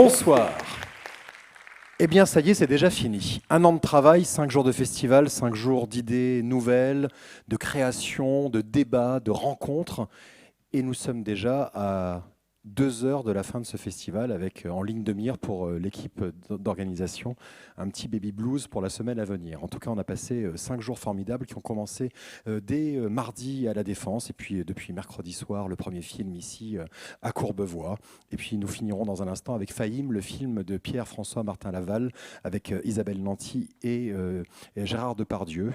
Bonsoir. Eh bien, ça y est, c'est déjà fini. 1 an de travail, 5 jours de festival, 5 jours d'idées nouvelles, de création, de débats, de rencontres. Et nous sommes déjà à 2 heures de la fin de ce festival avec en ligne de mire pour l'équipe d'organisation un petit baby blues pour la semaine à venir. En tout cas, on a passé 5 jours formidables qui ont commencé dès mardi à La Défense et puis depuis mercredi soir, le premier film ici à Courbevoie. Et puis nous finirons dans un instant avec Fahim, le film de Pierre-François Martin Laval avec Isabelle Nanty et Gérard Depardieu.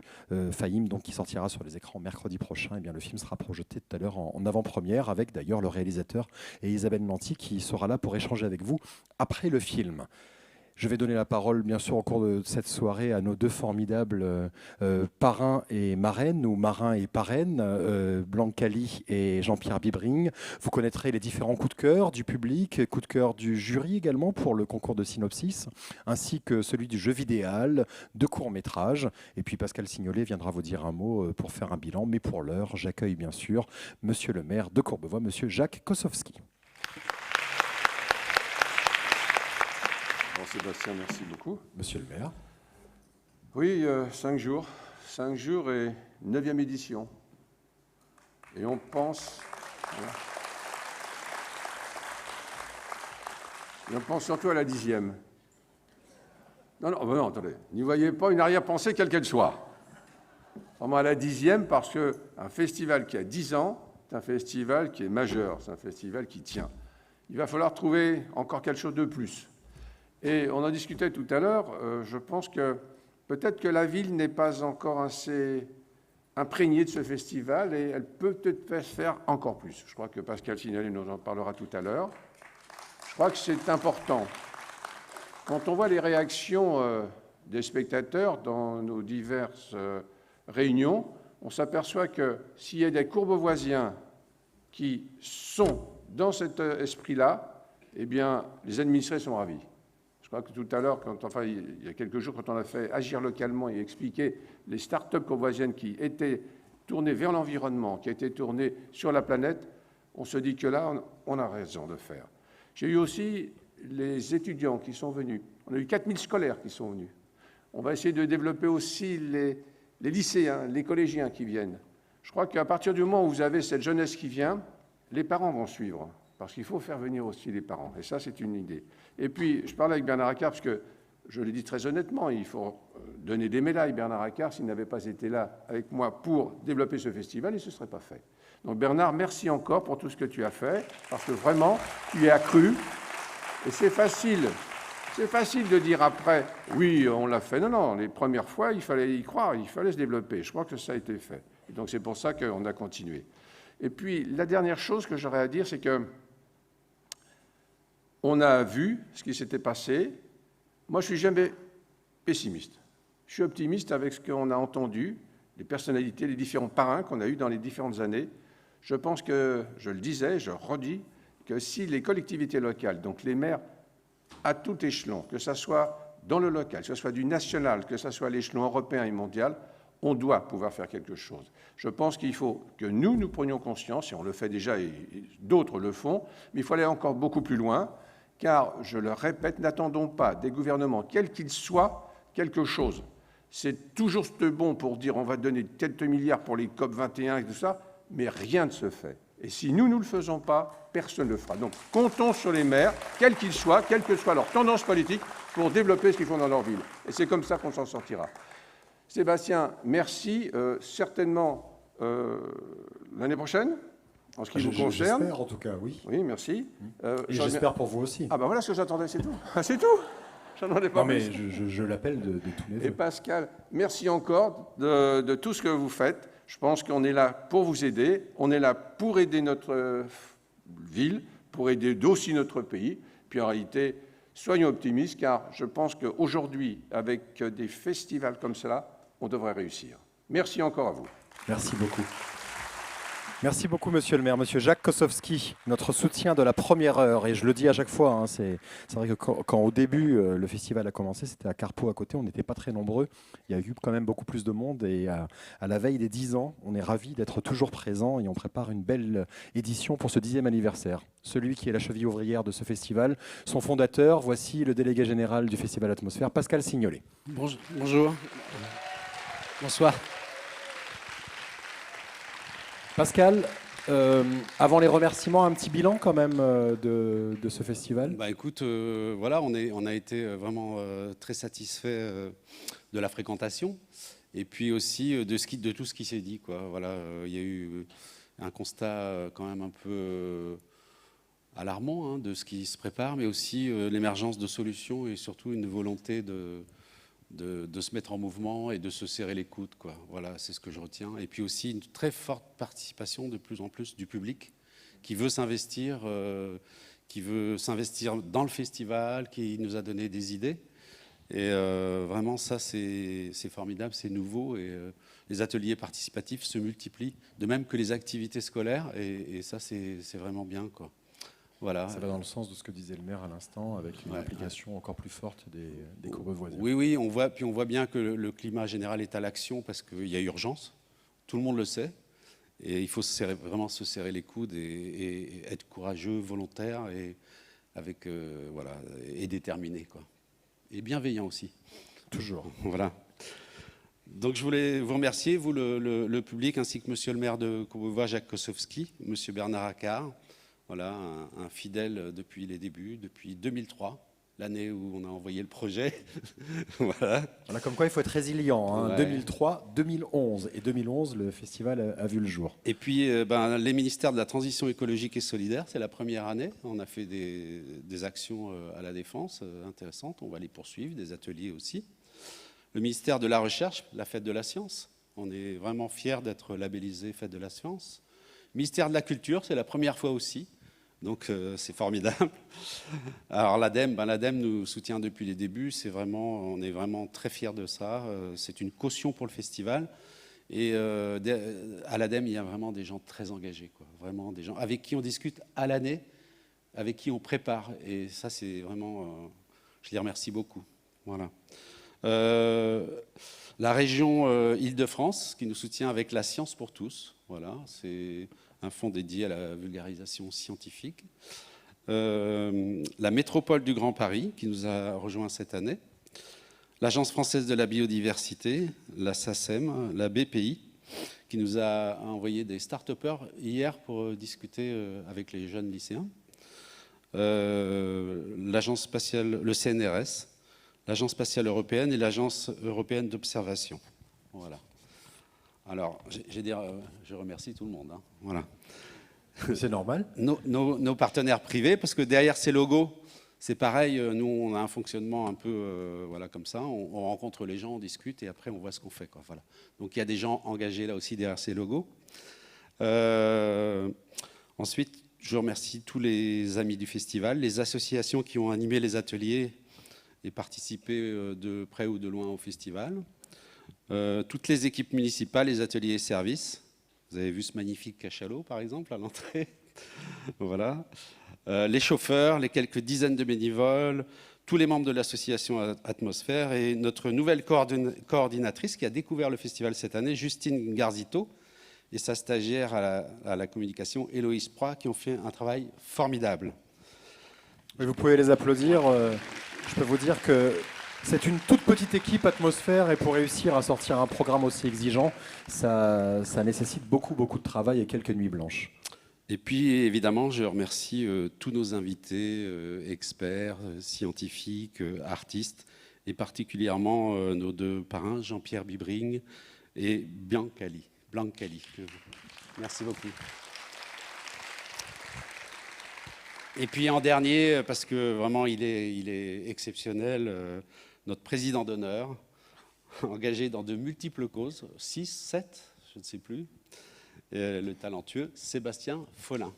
Fahim, donc, qui sortira sur les écrans mercredi prochain. Et bien, le film sera projeté tout à l'heure en avant-première avec d'ailleurs le réalisateur et Isabelle Nanty qui sera là pour échanger avec vous après le film. Je vais donner la parole, bien sûr, au cours de cette soirée à nos deux formidables parrains et marraines, ou marrains et parraines, Blancali et Jean-Pierre Bibring. Vous connaîtrez les différents coups de cœur du public, coups de cœur du jury également pour le concours de synopsis, ainsi que celui du jeu vidéal, de court-métrage. Et puis Pascal Signolet viendra vous dire un mot pour faire un bilan. Mais pour l'heure, j'accueille bien sûr Monsieur le maire de Courbevoie, Monsieur Jacques Kosowski. Sébastien, merci beaucoup. Monsieur le maire. Oui, 5 jours. 5 jours et 9e édition. Et on pense... Voilà. Et on pense surtout à la 10e. Non, attendez. N'y voyez pas une arrière-pensée quelle qu'elle soit. Vraiment à la 10e parce qu'un festival qui a 10 ans, c'est un festival qui est majeur, c'est un festival qui tient. Il va falloir trouver encore quelque chose de plus. Et on en discutait tout à l'heure, je pense que peut-être que la ville n'est pas encore assez imprégnée de ce festival et elle peut peut-être faire encore plus. Je crois que Pascal Signolet nous en parlera tout à l'heure. Je crois que c'est important. Quand on voit les réactions des spectateurs dans nos diverses réunions, on s'aperçoit que s'il y a des courbevoisiens qui sont dans cet esprit-là, eh bien, les administrés sont ravis. Je crois que tout à l'heure, il y a quelques jours, quand on a fait agir localement et expliquer les start-up courbevoisiennes qui étaient tournées vers l'environnement, qui étaient tournées sur la planète, on se dit que là, on a raison de faire. J'ai eu aussi les étudiants qui sont venus. On a eu 4000 scolaires qui sont venus. On va essayer de développer aussi les lycéens, les collégiens qui viennent. Je crois qu'à partir du moment où vous avez cette jeunesse qui vient, les parents vont suivre. Parce qu'il faut faire venir aussi les parents. Et ça, c'est une idée. Et puis, je parlais avec Bernard Accard, parce que, je le dis très honnêtement, il faut donner des médailles. Bernard Accard, s'il n'avait pas été là avec moi pour développer ce festival, il ne se serait pas fait. Donc Bernard, merci encore pour tout ce que tu as fait, parce que vraiment, tu y as cru. Et c'est facile de dire après, oui, on l'a fait. Non, les premières fois, il fallait y croire, il fallait se développer. Je crois que ça a été fait. Et donc c'est pour ça qu'on a continué. Et puis, la dernière chose que j'aurais à dire, c'est que on a vu ce qui s'était passé. Moi, je ne suis jamais pessimiste. Je suis optimiste avec ce qu'on a entendu, les personnalités, les différents parrains qu'on a eus dans les différentes années. Je pense que, je le disais, je redis, que si les collectivités locales, donc les maires à tout échelon, que ce soit dans le local, que ce soit du national, que ce soit à l'échelon européen et mondial, on doit pouvoir faire quelque chose. Je pense qu'il faut que nous prenions conscience, et on le fait déjà et d'autres le font, mais il faut aller encore beaucoup plus loin. Car, je le répète, n'attendons pas des gouvernements, quels qu'ils soient, quelque chose. C'est toujours bon pour dire on va donner quelques milliards pour les COP 21 et tout ça, mais rien ne se fait. Et si nous ne le faisons pas, personne ne le fera. Donc, comptons sur les maires, quels qu'ils soient, quelle que soit leur tendance politique, pour développer ce qu'ils font dans leur ville. Et c'est comme ça qu'on s'en sortira. Sébastien, merci. Certainement l'année prochaine. En ce qui vous concerne. J'espère, en tout cas, oui. Oui, merci. Et j'espère pour vous aussi. Ah ben voilà ce que j'attendais, c'est tout. C'est tout. J'en ai pas non, mais plus. je l'appelle de tous les vœux. Et Pascal, merci encore de tout ce que vous faites. Je pense qu'on est là pour vous aider. On est là pour aider notre ville, pour aider aussi notre pays. Puis en réalité, soyons optimistes, car je pense qu'aujourd'hui, avec des festivals comme cela, on devrait réussir. Merci encore à vous. Merci beaucoup. Merci beaucoup, monsieur le maire. Monsieur Jacques Kosowski, notre soutien de la première heure. Et je le dis à chaque fois, hein, c'est vrai que quand au début, le festival a commencé, c'était à Carpeaux à côté, on n'était pas très nombreux. Il y a eu quand même beaucoup plus de monde. Et à la veille des 10 ans, on est ravis d'être toujours présents et on prépare une belle édition pour ce 10e anniversaire. Celui qui est la cheville ouvrière de ce festival, son fondateur, voici le délégué général du Festival Atmosphère, Pascal Signolet. Bonjour. Bonjour. Bonsoir. Pascal, avant les remerciements, un petit bilan quand même de ce festival. Bah écoute, voilà, on a été vraiment très satisfait de la fréquentation et puis aussi de tout ce qui s'est dit, quoi. Voilà, il y a eu un constat quand même un peu alarmant, hein, de ce qui se prépare, mais aussi l'émergence de solutions et surtout une volonté de se mettre en mouvement et de se serrer les coudes, quoi. Voilà, c'est ce que je retiens. Et puis aussi une très forte participation de plus en plus du public qui veut s'investir dans le festival, qui nous a donné des idées. Et vraiment, ça, c'est formidable, c'est nouveau. Et les ateliers participatifs se multiplient, de même que les activités scolaires. Et ça, c'est vraiment bien, quoi. Voilà. Ça va dans le sens de ce que disait le maire à l'instant, avec une implication encore plus forte des courbevoisiers. Oui, on voit bien que le climat général est à l'action parce qu'il y a urgence. Tout le monde le sait. Et il faut vraiment se serrer les coudes et être courageux, volontaire et déterminé, quoi. Et bienveillant aussi. Toujours. Voilà. Donc je voulais vous remercier, vous le public, ainsi que monsieur le maire de Courbevoie, Jacques Kosowski, monsieur Bernard Accard. Voilà, un fidèle depuis les débuts, depuis 2003, l'année où on a envoyé le projet. Voilà, Comme quoi il faut être résilient. Hein. Ouais. 2003, 2011. Et 2011, le festival a vu le jour. Et puis, les ministères de la Transition écologique et solidaire, c'est la première année. On a fait des actions à la Défense intéressantes. On va les poursuivre, des ateliers aussi. Le ministère de la Recherche, la Fête de la Science. On est vraiment fiers d'être labellisé Fête de la Science. Ministère de la Culture, c'est la première fois aussi. Donc c'est formidable. Alors l'ADEME nous soutient depuis les débuts. On est vraiment très fiers de ça. C'est une caution pour le festival. Et à l'ADEME, il y a vraiment des gens très engagés, quoi. Vraiment des gens avec qui on discute à l'année, avec qui on prépare. Et ça, c'est vraiment... je les remercie beaucoup. Voilà. La région Île-de-France, qui nous soutient avec la Science pour tous. Voilà, c'est un fonds dédié à la vulgarisation scientifique. La métropole du Grand Paris, qui nous a rejoints cette année. L'Agence française de la biodiversité, la SACEM, la BPI, qui nous a envoyé des start-upers hier pour discuter avec les jeunes lycéens. L'Agence spatiale, le CNRS, l'Agence spatiale européenne et l'Agence européenne d'observation. Voilà. Alors, je remercie tout le monde. Hein. Voilà. C'est normal. Nos partenaires privés, parce que derrière ces logos, c'est pareil, nous, on a un fonctionnement un peu comme ça. On rencontre les gens, on discute et après, on voit ce qu'on fait, quoi. Voilà. Donc, il y a des gens engagés là aussi derrière ces logos. Ensuite, je remercie tous les amis du festival, les associations qui ont animé les ateliers et participé de près ou de loin au festival. Toutes les équipes municipales, les ateliers et services. Vous avez vu ce magnifique cachalot, par exemple, à l'entrée. Voilà. Les chauffeurs, les quelques dizaines de bénévoles, tous les membres de l'association Atmosphère et notre nouvelle coordinatrice qui a découvert le festival cette année, Justine Garzito, et sa stagiaire à la communication, Héloïse Prat, qui ont fait un travail formidable. Oui, vous pouvez les applaudir. Je peux vous dire que c'est une toute petite équipe Atmosphère et pour réussir à sortir un programme aussi exigeant, ça nécessite beaucoup de travail et quelques nuits blanches. Et puis évidemment, je remercie tous nos invités, experts, scientifiques, artistes, et particulièrement nos deux parrains, Jean-Pierre Bibring et Biancali. Merci beaucoup. Et puis en dernier, parce que vraiment il est exceptionnel, notre président d'honneur, engagé dans de multiples causes, 6, 7, je ne sais plus, le talentueux Sébastien Follin.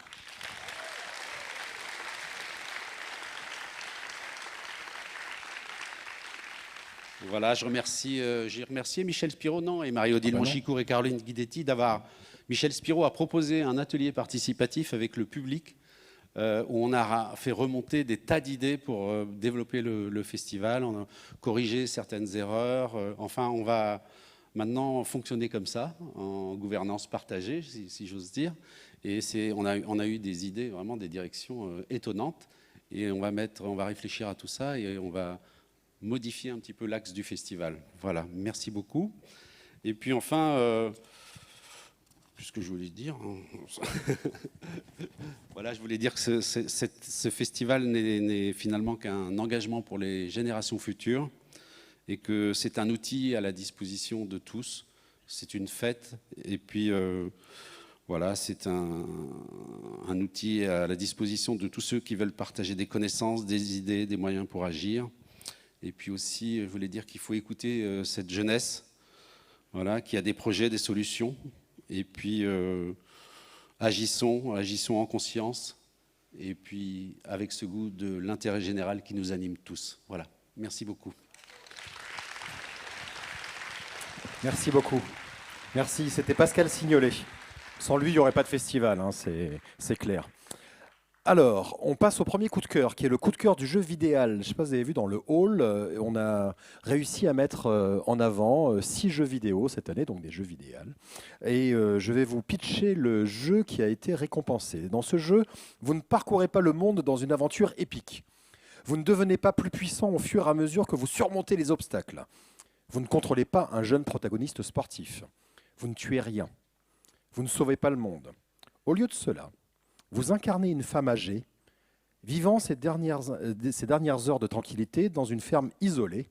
Voilà, j'ai remercié Michel Spironan et Marie-Odile Monchicourt et Caroline Guidetti d'avoir Michel Spiro a proposé un atelier participatif avec le public où on a fait remonter des tas d'idées pour développer le festival, on a corrigé certaines erreurs. Enfin, on va maintenant fonctionner comme ça, en gouvernance partagée, si j'ose dire. Et on a eu des idées, vraiment des directions étonnantes. Et on va réfléchir à tout ça et on va modifier un petit peu l'axe du festival. Voilà, merci beaucoup. Et puis enfin... Qu'est-ce que je voulais dire? Voilà, je voulais dire que ce festival n'est finalement qu'un engagement pour les générations futures et que c'est un outil à la disposition de tous. C'est une fête et puis voilà, c'est un outil à la disposition de tous ceux qui veulent partager des connaissances, des idées, des moyens pour agir. Et puis aussi, je voulais dire qu'il faut écouter cette jeunesse, voilà, qui a des projets, des solutions. Et puis, agissons en conscience, et puis avec ce goût de l'intérêt général qui nous anime tous. Voilà, merci beaucoup. Merci beaucoup. Merci, c'était Pascal Signolet. Sans lui, il n'y aurait pas de festival, hein, c'est clair. Alors, on passe au premier coup de cœur, qui est le coup de cœur du jeu Vidéal. Je ne sais pas si vous avez vu dans le hall, on a réussi à mettre en avant 6 jeux vidéo cette année, donc des jeux Vidéal. Et je vais vous pitcher le jeu qui a été récompensé. Dans ce jeu, vous ne parcourez pas le monde dans une aventure épique. Vous ne devenez pas plus puissant au fur et à mesure que vous surmontez les obstacles. Vous ne contrôlez pas un jeune protagoniste sportif. Vous ne tuez rien. Vous ne sauvez pas le monde. Au lieu de cela, vous incarnez une femme âgée, vivant ses dernières heures de tranquillité dans une ferme isolée.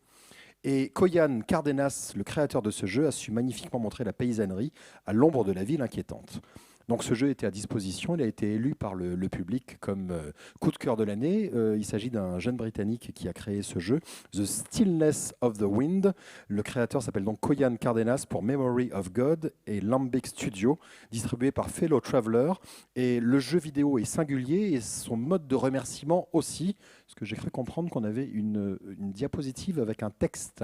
Et Koyan Cardenas, le créateur de ce jeu, a su magnifiquement montrer la paysannerie à l'ombre de la ville inquiétante. Donc ce jeu était à disposition, il a été élu par le public comme coup de cœur de l'année. Il s'agit d'un jeune Britannique qui a créé ce jeu, The Stillness of the Wind. Le créateur s'appelle donc Koyan Cardenas pour Memory of God et Lambic Studio, distribué par Fellow Traveler. Et le jeu vidéo est singulier et son mode de remerciement aussi, parce que j'ai cru comprendre qu'on avait une diapositive avec un texte.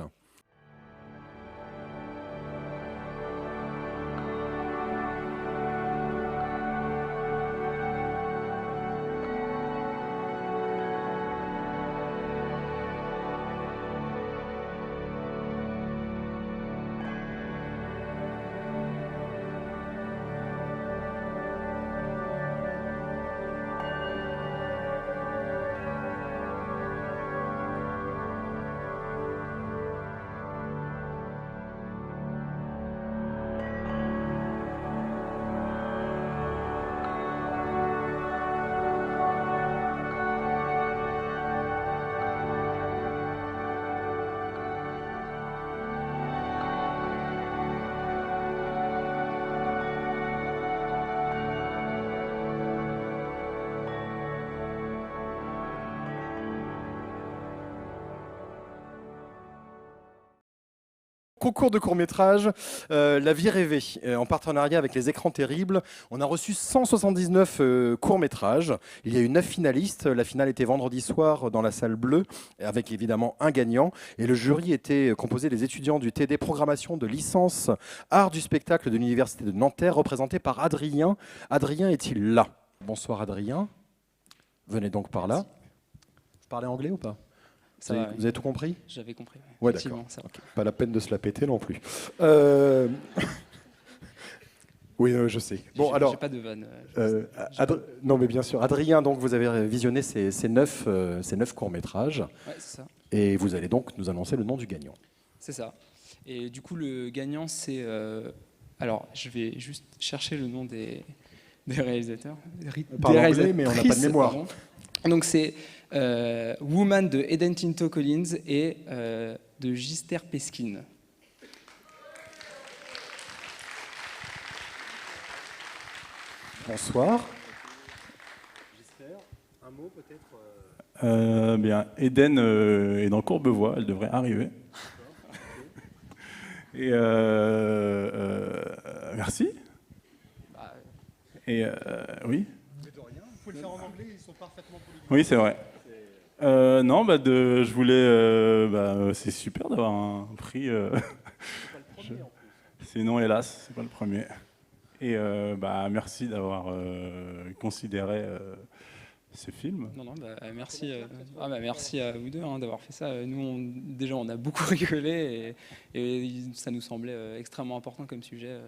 Concours de court-métrage, La vie rêvée, en partenariat avec les Écrans Terribles. On a reçu 179 courts-métrages. Il y a eu 9 finalistes. La finale était vendredi soir dans la salle bleue, avec évidemment un gagnant. Et le jury était composé des étudiants du TD Programmation de licence Art du spectacle de l'Université de Nanterre, représenté par Adrien. Adrien est-il là? Bonsoir Adrien. Venez donc par là. Vous parlez anglais ou pas? Vous avez tout compris? J'avais compris. Ouais, d'accord. Okay. Pas la peine de se la péter non plus. Oui, je sais. Bon, alors. J'ai pas de vanne. Non, mais bien sûr. Adrien, donc vous avez visionné ces 9 courts-métrages. Ouais, c'est ça. Et vous allez donc nous annoncer le nom du gagnant. C'est ça. Et du coup, le gagnant, c'est. Alors, je vais juste chercher le nom des réalisateurs. Parle anglais, mais on n'a pas de mémoire. Pardon. Donc, c'est Woman de Eden Tinto Collins et de Gister Peskin. Bonsoir. Gister, un mot peut-être Bien, Eden est dans Courbevoie, elle devrait arriver. Et merci. Et oui. Vous pouvez le faire en anglais, ils sont parfaitement polyglottés. Oui, c'est vrai. Non, je voulais. C'est super d'avoir un prix. C'est pas le premier en plus. Sinon, hélas, c'est pas le premier. Et merci d'avoir considéré ce film. Non, merci. Merci à vous deux d'avoir fait ça. Nous, déjà, on a beaucoup rigolé et ça nous semblait extrêmement important comme sujet.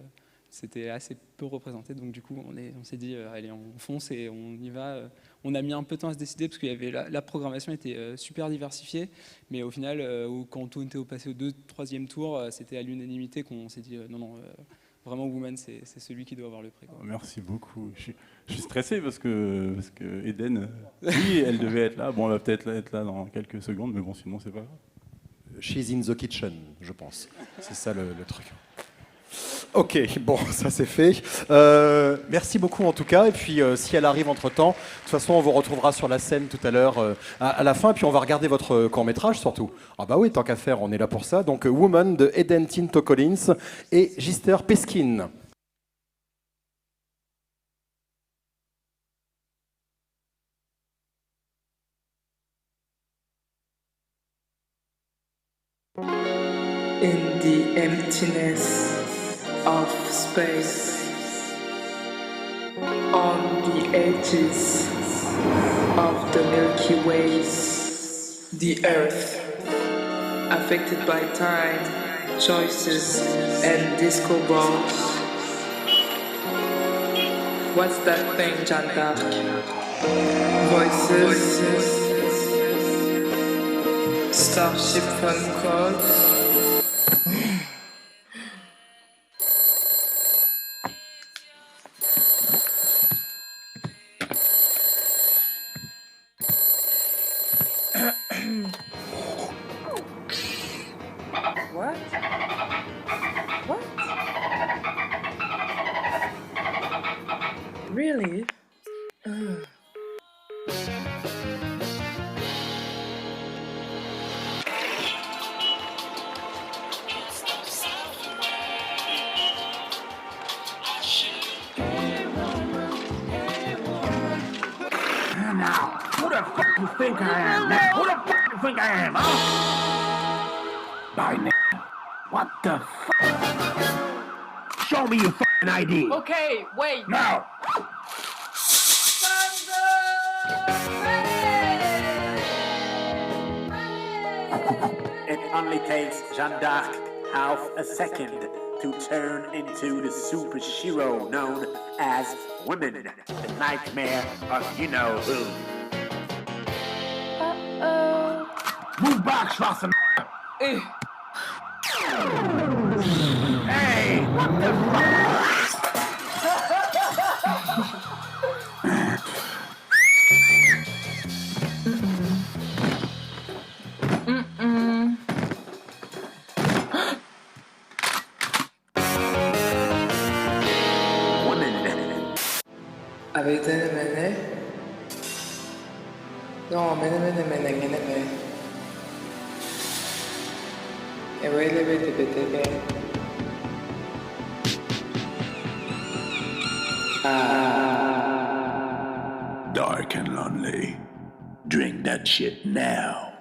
C'était assez peu représenté, donc du coup, on s'est dit, allez, on fonce et on y va. On a mis un peu de temps à se décider parce qu'il y avait la programmation était super diversifiée, mais au final, quand on était passé au 2e, 3e tour, c'était à l'unanimité qu'on s'est dit, non. Vraiment, Woman, c'est celui qui doit avoir le prix, quoi. Merci beaucoup. Je suis stressé parce que Eden, oui, elle devait être là. Bon, elle va peut-être être là dans quelques secondes, mais bon, sinon, c'est pas grave. She's in the kitchen, je pense. C'est ça le truc. Ok, bon, ça c'est fait. Merci beaucoup en tout cas. Et puis, si elle arrive entre-temps, de toute façon, on vous retrouvera sur la scène tout à l'heure à la fin. Et puis, on va regarder votre court-métrage surtout. Ah bah oui, tant qu'à faire, on est là pour ça. Donc, Woman de Eden Tinto Collins et Gister Peskin. In the emptiness of space, on the edges of the Milky Ways, the Earth, affected by time, choices, and disco balls. What's that thing, Jeanne d'Arc? Voices, starship phone calls. What? What? Really? Now, who the fuck you think I am? Man? Who the fuck you think I am, huh? Bye, man. What the fuck? Show me your fucking ID. Okay, wait. Now. It only takes Jeanne d'Arc half a second to turn into the super hero known as Women, the nightmare of you-know-who. Move back, Schwarzenegger. Hey, what the fuck? Avec des menées? Non, mené. Et oui, les bébés. Dark and lonely. Drink that shit now.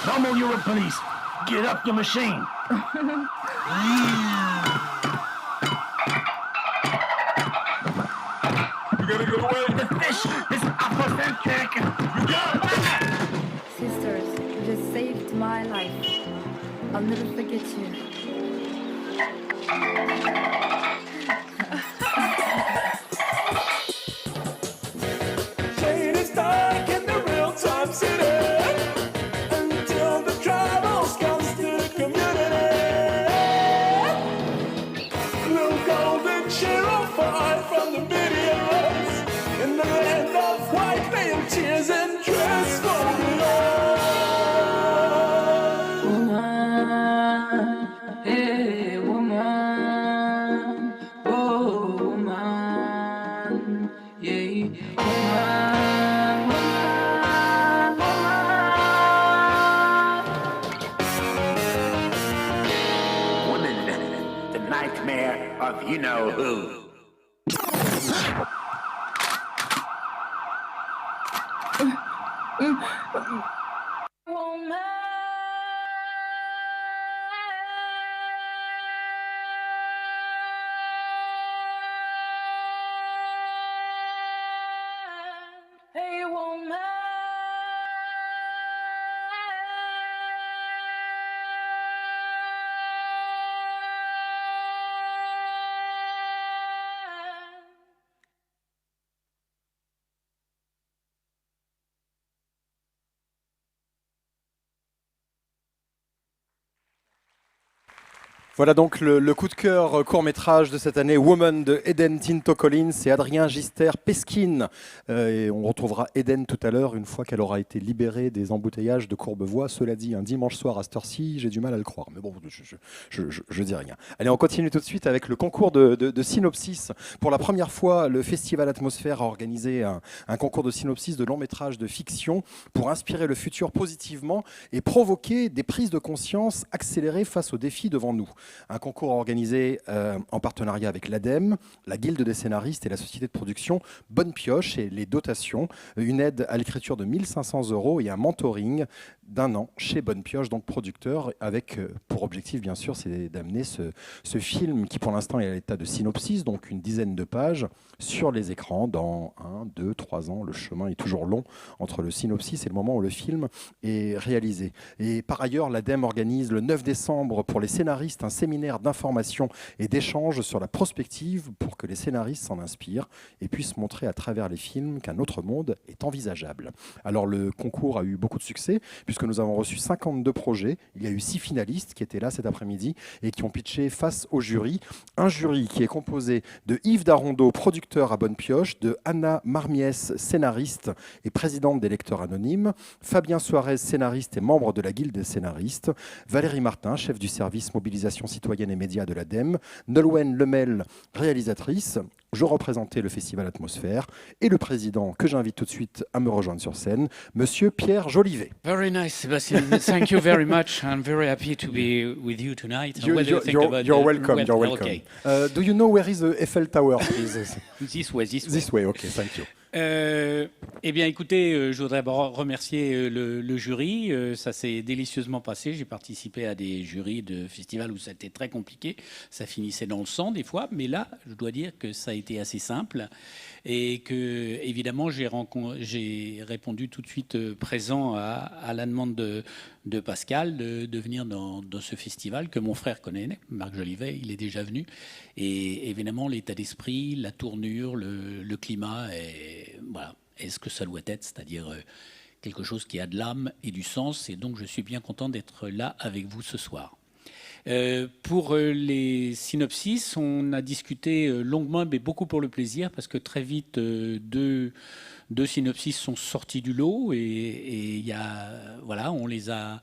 Normal, you're a police. Get up the machine. You gotta get away. The fish is apathetic. You got it. Sisters, you just saved my life. I'll never forget you. Shade is dark and the nightmare of you-know-who. Hey, woman. Voilà donc le coup de cœur court-métrage de cette année, Woman de Eden Tinto Collins et Adrien Gister-Peskin. Et on retrouvera Eden tout à l'heure, une fois qu'elle aura été libérée des embouteillages de Courbevoie. Cela dit, un dimanche soir à cette heure-ci, j'ai du mal à le croire. Mais bon, je dis rien. Allez, on continue tout de suite avec le concours de synopsis. Pour la première fois, le Festival Atmosphère a organisé un concours de synopsis de long métrage de fiction pour inspirer le futur positivement et provoquer des prises de conscience accélérées face aux défis devant nous. Un concours organisé en partenariat avec l'ADEME, la Guilde des scénaristes et la société de production Bonne Pioche et les dotations, une aide à l'écriture de 1 500 € et un mentoring d'1 an chez Bonne Pioche, donc producteur, avec pour objectif bien sûr c'est d'amener ce film qui pour l'instant est à l'état de synopsis, donc une dizaine de pages, sur les écrans dans 1, 2, 3 ans. Le chemin est toujours long entre le synopsis et le moment où le film est réalisé. Et par ailleurs, l'ADEME organise le 9 décembre pour les scénaristes un séminaire d'information et d'échange sur la prospective pour que les scénaristes s'en inspirent et puissent montrer à travers les films qu'un autre monde est envisageable. Alors le concours a eu beaucoup de succès puisque nous avons reçu 52 projets. Il y a eu 6 finalistes qui étaient là cet après-midi et qui ont pitché face au jury. Un jury qui est composé de Yves Darondeau, producteur à Bonne Pioche, de Anna Marmiès, scénariste et présidente des lecteurs anonymes, Fabien Suarez, scénariste et membre de la Guilde des scénaristes, Valérie Martin, chef du service mobilisation citoyenne et médias de l'ADEME, Nolwenn Lemel, réalisatrice. Je représentais le Festival Atmosphère et le président que j'invite tout de suite à me rejoindre sur scène, Monsieur Pierre Jolivet. Very nice, Sebastian. Thank you very much. I'm very happy to be with you tonight. What do you think about you're the- welcome. well, You're welcome. okay. Do you know where is the Eiffel Tower, please? This way, this way. This way, okay, thank you. Eh bien, écoutez, je voudrais d'abord remercier le jury. Ça s'est délicieusement passé. J'ai participé à des jurys de festivals où ça a été très compliqué. Ça finissait dans le sang des fois. Mais là, je dois dire que ça a été assez simple. Et que, évidemment, j'ai répondu tout de suite présent à la demande de Pascal de venir dans ce festival que mon frère connaît, Marc Jolivet, il est déjà venu. Et évidemment, l'état d'esprit, la tournure, le climat, voilà, est ce que ça doit être, c'est-à-dire quelque chose qui a de l'âme et du sens. Et donc, je suis bien content d'être là avec vous ce soir. Pour les synopsis, on a discuté longuement, mais beaucoup pour le plaisir, parce que très vite, deux synopsis sont sortis du lot et voilà, on les a.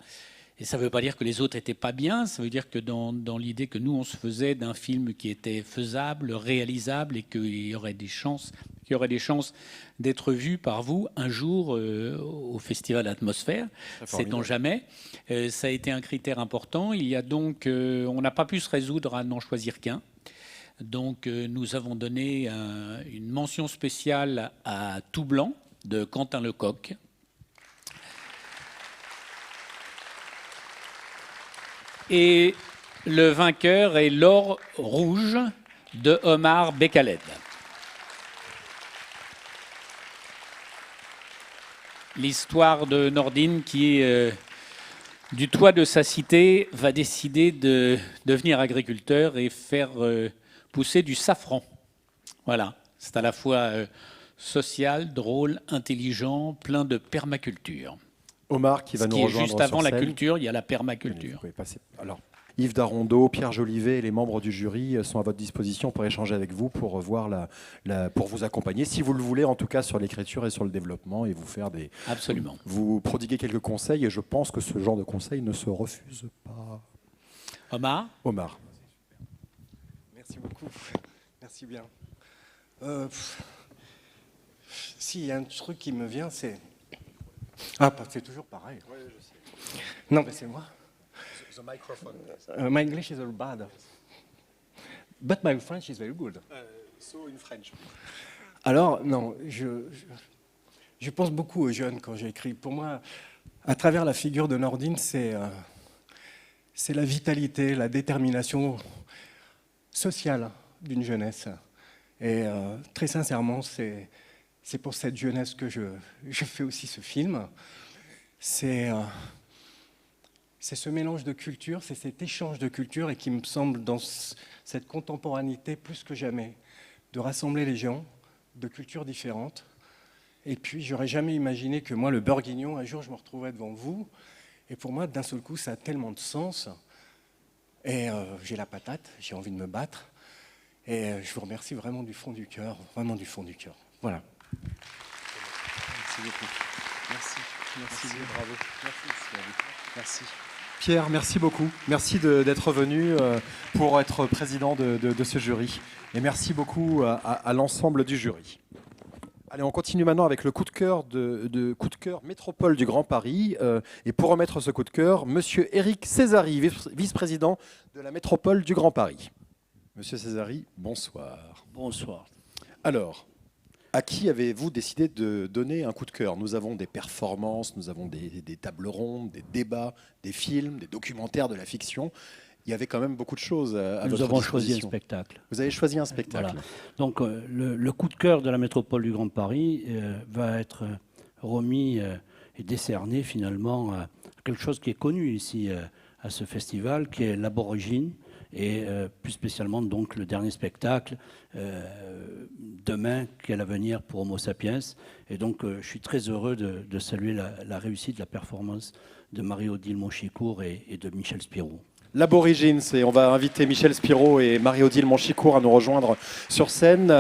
Et ça ne veut pas dire que les autres n'étaient pas bien, ça veut dire que dans l'idée que nous, on se faisait d'un film qui était faisable, réalisable et qu'il y aurait des chances d'être vu par vous un jour au Festival Atmosphère. Sait-on jamais. Ça a été un critère important. Il y a donc, on n'a pas pu se résoudre à n'en choisir qu'un. Donc nous avons donné une mention spéciale à Tout Blanc de Quentin Lecoq. Et le vainqueur est L'Or Rouge de Omar Bekaled. L'histoire de Nordine qui, du toit de sa cité, va décider de devenir agriculteur et faire pousser du safran. Voilà, c'est à la fois social, drôle, intelligent, plein de permaculture. Omar qui va nous rejoindre juste avant sur la scène. culture, il y a la permaculture. Vous pouvez passer. Alors, Yves Darondeau, Pierre Jolivet et les membres du jury sont à votre disposition pour échanger avec vous, pour voir pour vous accompagner, si vous le voulez, en tout cas sur l'écriture et sur le développement, et vous faire des. Absolument. Vous prodiguer quelques conseils, et je pense que ce genre de conseils ne se refuse pas. Omar. Merci beaucoup. Merci bien. S'il y a un truc qui me vient, c'est... Ah, c'est toujours pareil. Oui, je sais. Non, mais c'est moi. The microphone. My English is all bad. But my French is very good. So in French. Alors, non, je pense beaucoup aux jeunes quand j'écris. Pour moi, à travers la figure de Nordine, c'est la vitalité, la détermination sociale d'une jeunesse. Et très sincèrement, c'est pour cette jeunesse que je fais aussi ce film. C'est ce mélange de cultures, c'est cet échange de cultures et qui me semble dans cette contemporanéité plus que jamais, de rassembler les gens de cultures différentes. Et puis, j'aurais jamais imaginé que moi, le bourguignon, un jour, je me retrouverais devant vous. Et pour moi, d'un seul coup, ça a tellement de sens. Et j'ai la patate, j'ai envie de me battre. Et je vous remercie vraiment du fond du cœur, vraiment du fond du cœur. Voilà. Merci beaucoup. Merci. Merci, bravo. Merci. Pierre, merci beaucoup. Merci d'être venu pour être président de ce jury. Et merci beaucoup à l'ensemble du jury. Allez, on continue maintenant avec le coup de cœur coup de cœur Métropole du Grand Paris. Et pour remettre ce coup de cœur, Monsieur Éric Césari, vice-président de la Métropole du Grand Paris. Monsieur Césari, bonsoir. Bonsoir. Alors, à qui avez-vous décidé de donner un coup de cœur? Nous avons des performances, nous avons des tables rondes, des débats, des films, des documentaires, de la fiction. Il y avait quand même beaucoup de choses à Nous votre avons disposition. choisi un spectacle. Vous avez choisi un spectacle. Voilà. Donc le coup de cœur de la métropole du Grand Paris va être remis et décerné finalement à quelque chose qui est connu ici à ce festival, qui est l'Aborigine, et plus spécialement donc le dernier spectacle demain, qui est l'avenir pour Homo sapiens. Et donc je suis très heureux de saluer la réussite de la performance de Marie-Odile Monchicourt et de Michel Spirou. L'Aborigine, on va inviter Michel Spirou et Marie-Odile Monchicourt à nous rejoindre sur scène.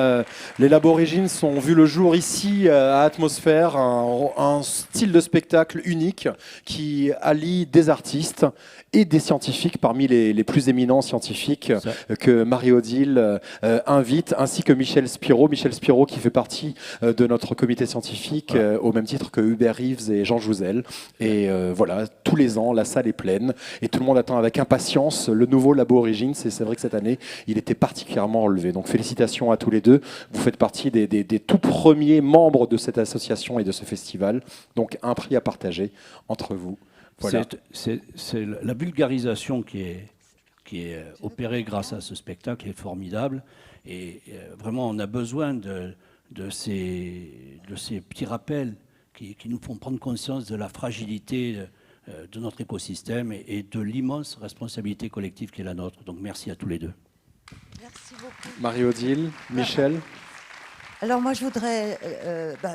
Les L'Aborigines ont vu le jour ici à Atmosphère, un style de spectacle unique qui allie des artistes et des scientifiques parmi les plus éminents scientifiques que Marie-Odile invite, ainsi que Michel Spirou. Michel Spirou qui fait partie de notre comité scientifique au même titre que Hubert Reeves et Jean Jouzel. Et voilà, tous les ans, la salle est pleine et tout le monde attend avec impatience le nouveau L'Aborigine. C'est vrai que cette année, il était particulièrement relevé. Donc félicitations à tous les deux. Vous faites partie des tout premiers membres de cette association et de ce festival. Donc un prix à partager entre vous. Voilà. C'est la vulgarisation qui est opérée grâce à ce spectacle est formidable. Et vraiment, on a besoin de ces petits rappels qui nous font prendre conscience de la fragilité de notre écosystème et de l'immense responsabilité collective qui est la nôtre. Donc merci à tous les deux. Merci beaucoup. Marie-Odile, Michel. Alors moi je voudrais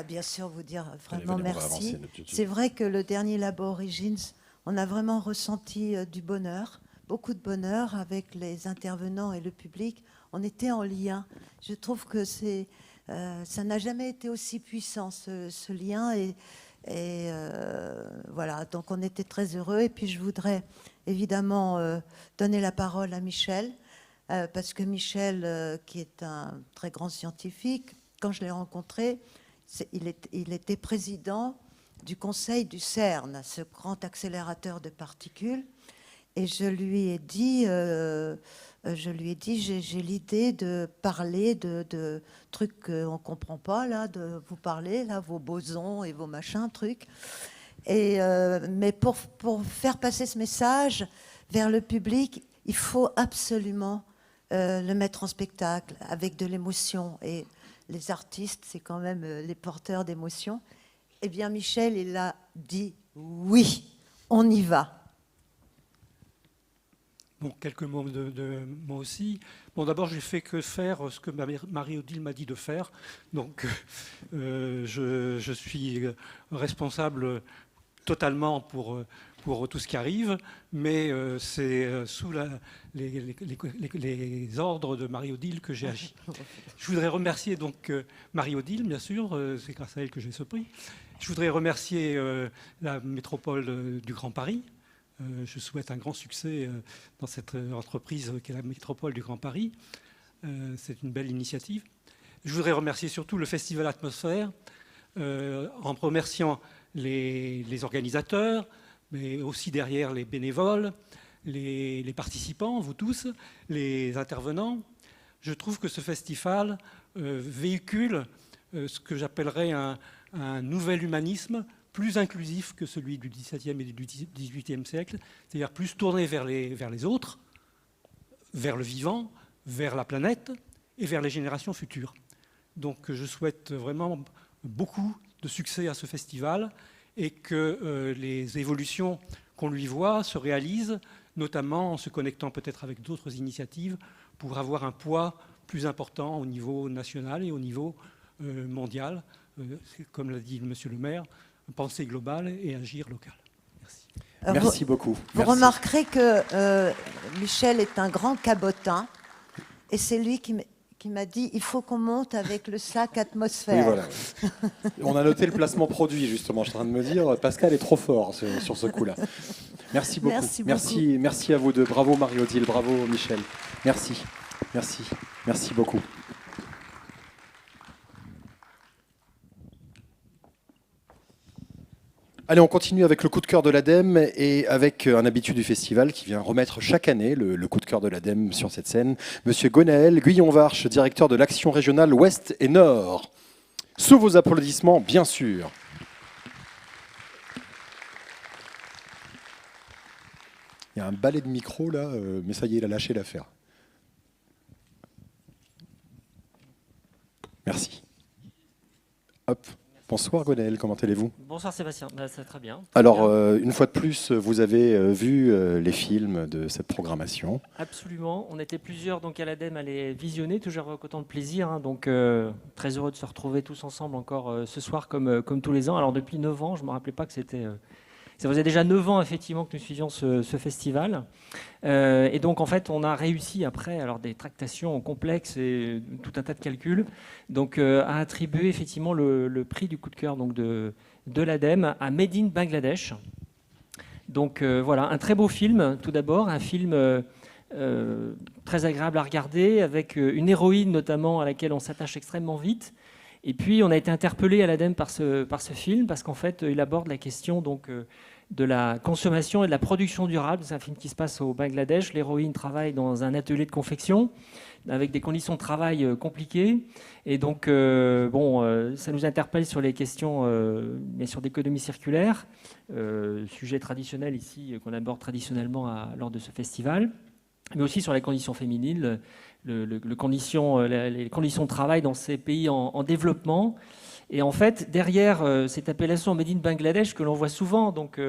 bien sûr vous dire vraiment merci. C'est vrai que le dernier L'Aborigines, on a vraiment ressenti du bonheur, beaucoup de bonheur avec les intervenants et le public. On était en lien. Je trouve que ça n'a jamais été aussi puissant ce lien et voilà, donc on était très heureux. Et puis je voudrais évidemment donner la parole à Michel, parce que Michel, qui est un très grand scientifique, quand je l'ai rencontré, il était président du conseil du CERN, ce grand accélérateur de particules. Et je lui ai dit, j'ai l'idée de parler de trucs qu'on ne comprend pas, là, de vous parler, là, vos bosons et vos machins, trucs. Mais pour faire passer ce message vers le public, il faut absolument le mettre en spectacle avec de l'émotion. Et les artistes, c'est quand même les porteurs d'émotions. Eh bien, Michel, il a dit oui, on y va. Bon, quelques mots de moi aussi. Bon, d'abord, j'ai fait que faire ce que Marie-Odile m'a dit de faire. Donc, je suis responsable totalement pour tout ce qui arrive, mais c'est sous les ordres de Marie-Odile que j'ai agi. Je voudrais remercier donc Marie-Odile, bien sûr, c'est grâce à elle que j'ai ce prix. Je voudrais remercier la métropole du Grand Paris. Je souhaite un grand succès dans cette entreprise qu'est la métropole du Grand Paris. C'est une belle initiative. Je voudrais remercier surtout le Festival Atmosphère, en remerciant les organisateurs, mais aussi derrière les bénévoles, les participants, vous tous, les intervenants. je trouve que ce festival véhicule ce que j'appellerais un nouvel humanisme plus inclusif que celui du XVIIe et du XVIIIe siècle, c'est-à-dire plus tourné vers les autres, vers le vivant, vers la planète et vers les générations futures. Donc je souhaite vraiment beaucoup de succès à ce festival et que les évolutions qu'on lui voit se réalisent, notamment en se connectant peut-être avec d'autres initiatives pour avoir un poids plus important au niveau national et au niveau mondial. Comme l'a dit Monsieur le maire, penser global et agir local. Merci. Merci beaucoup. Vous remarquerez que Michel est un grand cabotin et c'est lui qui m'a dit il faut qu'on monte avec le sac atmosphère. Oui, voilà. On a noté le placement produit, justement. Je suis en train de me dire, Pascal est trop fort sur ce coup-là. Merci beaucoup. Merci à vous deux. Bravo Marie-Odile, bravo Michel. Merci beaucoup. Allez, on continue avec le coup de cœur de l'ADEME et avec un habitué du festival qui vient remettre chaque année le coup de cœur de l'ADEME sur cette scène, Monsieur Gonaël Guyon-Varche, directeur de l'action régionale Ouest et Nord. Sous vos applaudissements, bien sûr. Il y a un balai de micro là, mais ça y est, il a lâché l'affaire. Merci. Hop. Bonsoir Gonaël, comment allez-vous? Bonsoir Sébastien, c'est très bien. Alors, une fois de plus, vous avez vu les films de cette programmation. Absolument, on était plusieurs donc à l'ADEME à les visionner, toujours avec autant de plaisir. Hein, donc, très heureux de se retrouver tous ensemble encore ce soir comme tous les ans. Alors, depuis 9 ans, je ne me rappelais pas que c'était... ça faisait déjà 9 ans effectivement que nous suivions ce festival. Et donc en fait on a réussi après alors des tractations complexes et tout un tas de calculs donc à attribuer effectivement le prix du coup de cœur donc de l'ADEME à Made in Bangladesh. Donc voilà, un très beau film tout d'abord, un film très agréable à regarder avec une héroïne notamment à laquelle on s'attache extrêmement vite. Et puis on a été interpellé à l'ADEME par ce film parce qu'en fait il aborde la question donc de la consommation et de la production durable. C'est un film qui se passe au Bangladesh. L'héroïne travaille dans un atelier de confection avec des conditions de travail compliquées. Et donc ça nous interpelle sur les questions bien sûr d'économie circulaire, sujet traditionnel ici qu'on aborde traditionnellement lors de ce festival, mais aussi sur les conditions féminines. Les conditions de travail dans ces pays en développement. Et en fait, derrière cette appellation Made in Bangladesh que l'on voit souvent donc,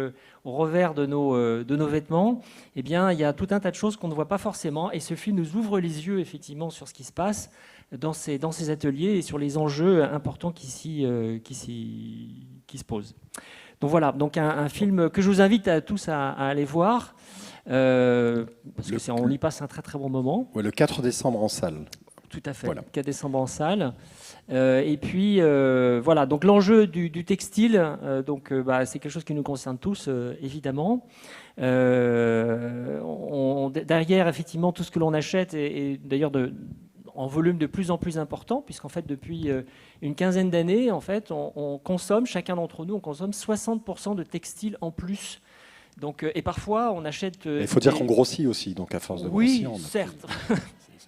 au revers de nos vêtements, eh bien, il y a tout un tas de choses qu'on ne voit pas forcément. Et ce film nous ouvre les yeux effectivement sur ce qui se passe dans ces ateliers et sur les enjeux importants qui se posent. Donc voilà, donc un film que je vous invite à tous à aller voir. Parce qu'on y passe un très très bon moment. Ouais, le 4 décembre en salle. Tout à fait, voilà. 4 décembre en salle. Et puis voilà, donc l'enjeu du textile, c'est quelque chose qui nous concerne tous, évidemment. Derrière, effectivement, tout ce que l'on achète est d'ailleurs en volume de plus en plus important, puisqu'en fait, depuis une quinzaine d'années, en fait, on consomme, chacun d'entre nous, on consomme 60% de textile en plus. Donc, et parfois, on achète... Il faut dire qu'on grossit aussi, donc à force de grossir... Oui, certes.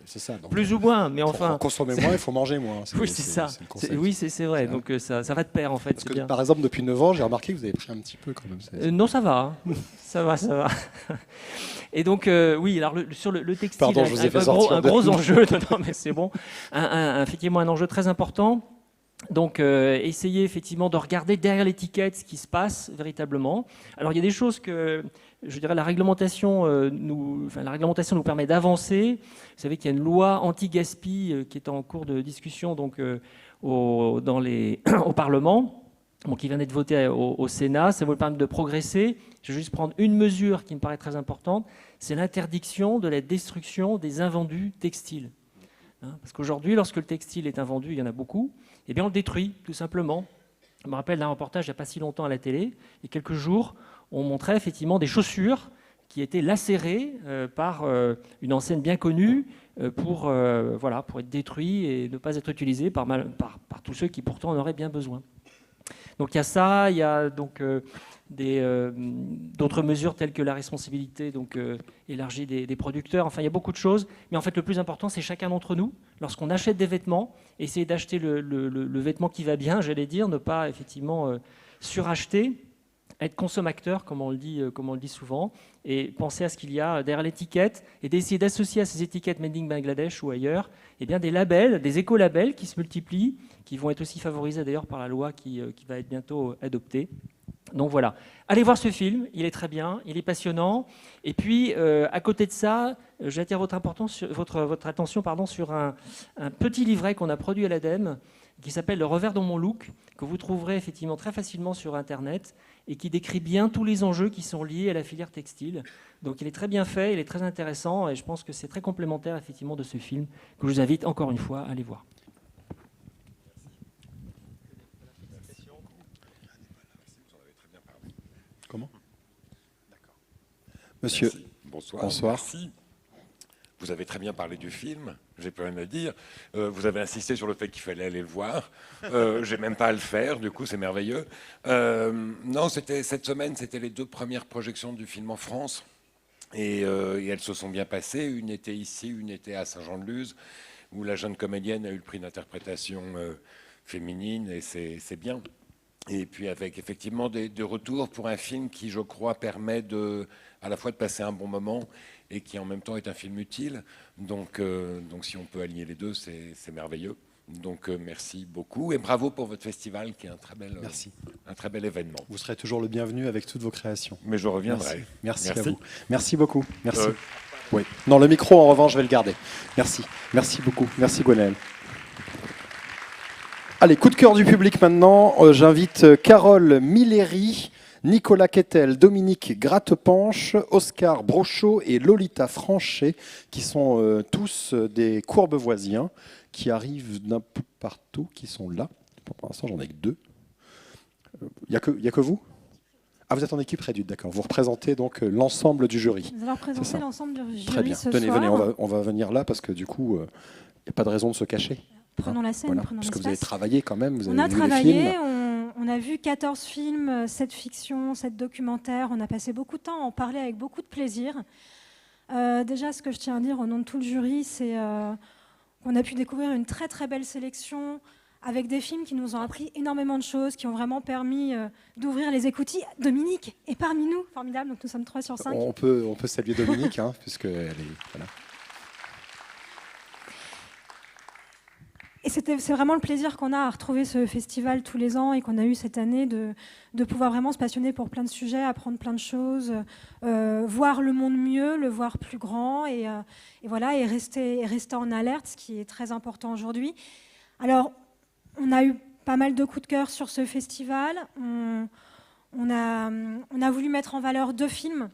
C'est ça. Donc, plus ou moins, mais enfin... Pour consommer moins, il faut manger moins. Oui, c'est ça. Oui, c'est vrai. Donc ça va de pair, en fait. Parce que, bien. par exemple, depuis 9 ans, j'ai remarqué que vous avez pris un petit peu quand même. Non, ça va. Ça va. Et donc, oui, alors sur le textile, pardon, je vous ai fait sortir un gros enjeu. Non, mais c'est bon. Effectivement, un enjeu très important. Donc, essayez effectivement de regarder derrière l'étiquette ce qui se passe véritablement. Alors, il y a des choses que, je dirais, la réglementation nous permet d'avancer. Vous savez qu'il y a une loi anti-gaspi qui est en cours de discussion donc, au Parlement, qui vient d'être votée au Sénat. Ça va nous permettre de progresser. Je vais juste prendre une mesure qui me paraît très importante, c'est l'interdiction de la destruction des invendus textiles. Parce qu'aujourd'hui, lorsque le textile est invendu, il y en a beaucoup, eh bien on le détruit, tout simplement. Je me rappelle d'un reportage il n'y a pas si longtemps à la télé, il y a quelques jours, on montrait effectivement des chaussures qui étaient lacérées par une enseigne bien connue pour être détruites et ne pas être utilisées par tous ceux qui pourtant en auraient bien besoin. Donc il y a ça, il y a donc d'autres mesures telles que la responsabilité donc, élargie des producteurs. Enfin, il y a beaucoup de choses. Mais en fait, le plus important, c'est chacun d'entre nous. Lorsqu'on achète des vêtements, essayer d'acheter le vêtement qui va bien, j'allais dire, ne pas effectivement suracheter, être consommateur, comme on le dit souvent, et penser à ce qu'il y a derrière l'étiquette, et d'essayer d'associer à ces étiquettes Made in Bangladesh ou ailleurs, eh bien, des labels, des éco-labels qui se multiplient, qui vont être aussi favorisés d'ailleurs par la loi qui va être bientôt adoptée. Donc voilà, allez voir ce film, il est très bien, il est passionnant. Et puis, à côté de ça, j'attire votre attention sur un petit livret qu'on a produit à l'ADEME, qui s'appelle « Le revers dans mon look », que vous trouverez effectivement très facilement sur Internet, et qui décrit bien tous les enjeux qui sont liés à la filière textile. Donc il est très bien fait, il est très intéressant, et je pense que c'est très complémentaire effectivement de ce film, que je vous invite encore une fois à aller voir. Comment ? D'accord. Monsieur. Merci. Bonsoir. Bonsoir. Merci. Vous avez très bien parlé du film, j'ai plus rien à dire. Vous avez insisté sur le fait qu'il fallait aller le voir. J'ai même pas à le faire, du coup c'est merveilleux. Non, cette semaine, c'était les 2 premières projections du film en France. Et elles se sont bien passées. Une était ici, une était à Saint-Jean-de-Luz, où la jeune comédienne a eu le prix d'interprétation féminine, et c'est bien. Et puis avec effectivement des retours pour un film qui, je crois, permet à la fois de passer un bon moment et qui en même temps est un film utile. Donc si on peut aligner les deux, c'est merveilleux. Donc merci beaucoup et bravo pour votre festival qui est un très bel événement. Vous serez toujours le bienvenu avec toutes vos créations. Mais je reviendrai. Merci à vous. Merci beaucoup. Merci. Oui. Non, le micro, en revanche, je vais le garder. Merci. Merci beaucoup. Merci, Gwenaëlle. Allez, coup de cœur du public maintenant. J'invite Carole Milleri, Nicolas Quetel, Dominique Grattepanche, Oscar Brochot et Lolita Franchet, qui sont tous des Courbevoisiens, qui arrivent d'un peu partout, qui sont là. Pour l'instant, j'en ai que 2. Il n'y a que vous ? Ah, vous êtes en équipe réduite, d'accord. Vous représentez donc l'ensemble du jury. Nous allons représenter l'ensemble du jury. Très bien. Venez, on va venir là parce que du coup, il n'y a pas de raison de se cacher. Prenons la scène, voilà. prenons Parce que l'espace. vous avez travaillé quand même, vous avez On a vu travaillé, les films. on a vu 14 films, 7 fictions, 7 documentaires. On a passé beaucoup de temps à en parler avec beaucoup de plaisir. Déjà, ce que je tiens à dire au nom de tout le jury, c'est qu'on a pu découvrir une très très belle sélection avec des films qui nous ont appris énormément de choses, qui ont vraiment permis d'ouvrir les écoutilles. Dominique est parmi nous, formidable, donc nous sommes 3 sur 5. On peut saluer Dominique, puisqu'elle est... Voilà. Et c'est vraiment le plaisir qu'on a à retrouver ce festival tous les ans et qu'on a eu cette année de pouvoir vraiment se passionner pour plein de sujets, apprendre plein de choses, voir le monde mieux, le voir plus grand et voilà, et rester en alerte, ce qui est très important aujourd'hui. Alors, on a eu pas mal de coups de cœur sur ce festival. On a voulu mettre en valeur 2 films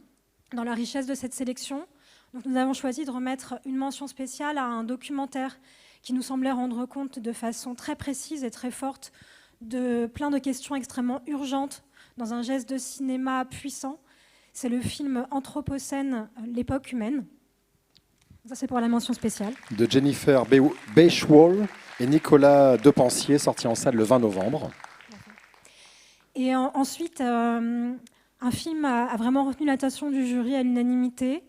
dans la richesse de cette sélection. Donc, nous avons choisi de remettre une mention spéciale à un documentaire qui nous semblait rendre compte de façon très précise et très forte de plein de questions extrêmement urgentes dans un geste de cinéma puissant. C'est le film Anthropocène, l'époque humaine. Ça, c'est pour la mention spéciale. De Jennifer Beischwall et Nicolas Depensier, sorti en salle le 20 novembre. Et ensuite, un film a vraiment retenu l'attention du jury à l'unanimité.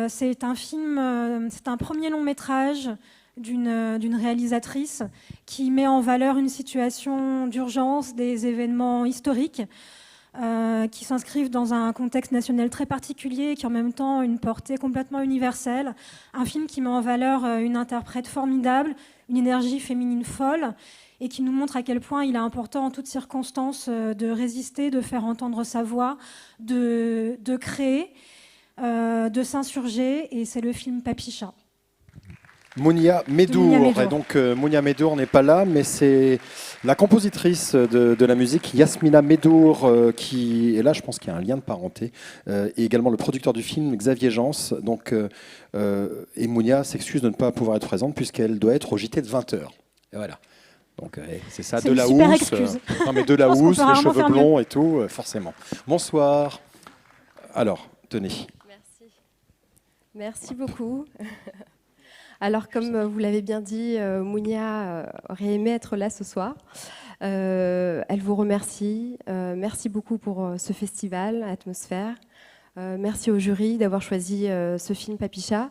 C'est un premier long métrage d'une réalisatrice qui met en valeur une situation d'urgence, des événements historiques qui s'inscrivent dans un contexte national très particulier, qui en même temps a une portée complètement universelle. Un film qui met en valeur une interprète formidable, une énergie féminine folle, et qui nous montre à quel point il est important en toutes circonstances de résister, de faire entendre sa voix, de créer, de s'insurger, et c'est le film Papicha. Mounia Medour. Et donc Mounia Medour n'est pas là, mais c'est la compositrice de la musique, Yasmina Medour, qui est là, je pense qu'il y a un lien de parenté, et également le producteur du film, Xavier Jans. Donc, et Mounia s'excuse de ne pas pouvoir être présente puisqu'elle doit être au JT de 20h. Et voilà. Donc c'est ça, de la housse. Non mais de la housse, les cheveux blonds et tout, forcément. Bonsoir. Alors, tenez. Merci beaucoup. Alors, comme vous l'avez bien dit, Mounia aurait aimé être là ce soir. Elle vous remercie. Merci beaucoup pour ce festival, Atmosphère. Merci au jury d'avoir choisi ce film Papicha.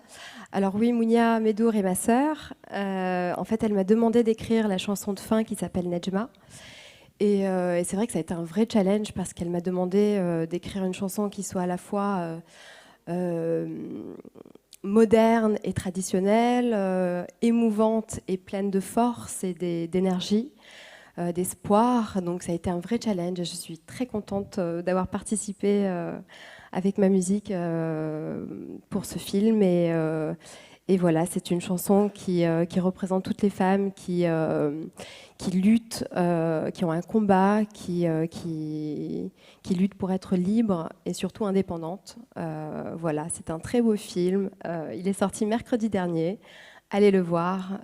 Alors oui, Mounia Medour est ma sœur. En fait, elle m'a demandé d'écrire la chanson de fin qui s'appelle Nejma. Et c'est vrai que ça a été un vrai challenge parce qu'elle m'a demandé d'écrire une chanson qui soit à la fois moderne et traditionnelle, émouvante et pleine de force et d'énergie, d'espoir. Donc ça a été un vrai challenge. Je suis très contente d'avoir participé avec ma musique pour ce film. Et voilà, c'est une chanson qui représente toutes les femmes qui luttent, qui ont un combat, qui luttent pour être libres et surtout indépendantes. Voilà, c'est un très beau film. Il est sorti mercredi dernier. Allez le voir.